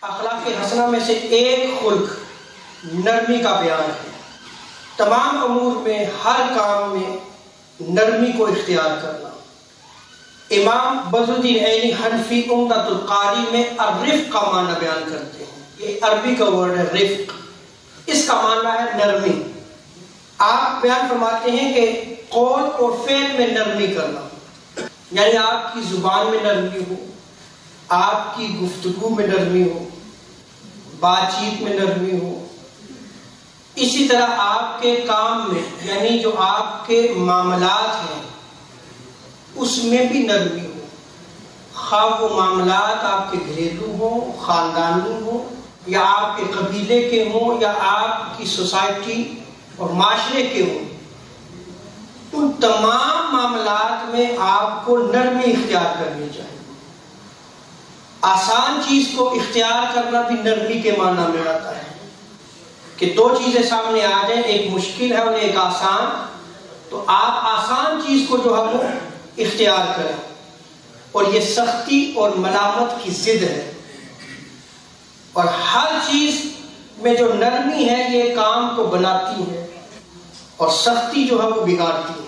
اخلاق حسنہ میں سے ایک خلق نرمی کا بیان ہے۔ تمام امور میں، ہر کام میں نرمی کو اختیار کرنا۔ امام بدر الدین عینی حنفی عمدۃ القاری میں الرفق کا معنی بیان کرتے ہیں۔ یہ عربی کا ورڈ ہے رفق، اس کا معنی ہے نرمی۔ آپ بیان فرماتے ہیں کہ قول اور فعل میں نرمی کرنا، یعنی آپ کی زبان میں نرمی ہو، آپ کی گفتگو میں نرمی ہو، بات چیت میں نرمی ہو۔ اسی طرح آپ کے کام میں، یعنی جو آپ کے معاملات ہیں اس میں بھی نرمی ہو، خواہ وہ معاملات آپ کے گھریلو ہوں، خاندانی ہوں، یا آپ کے قبیلے کے ہوں، یا آپ کی سوسائٹی اور معاشرے کے ہوں۔ ان تمام معاملات میں آپ کو نرمی اختیار کرنی چاہیے۔ آسان چیز کو اختیار کرنا بھی نرمی کے معنی میں آتا ہے کہ دو چیزیں سامنے آ جائیں، ایک مشکل ہے اور ایک آسان، تو آپ آسان چیز کو جو ہے وہ اختیار کریں، اور یہ سختی اور ملامت کی ضد ہے۔ اور ہر چیز میں جو نرمی ہے یہ کام کو بناتی ہے، اور سختی جو ہے وہ بگاڑتی ہے۔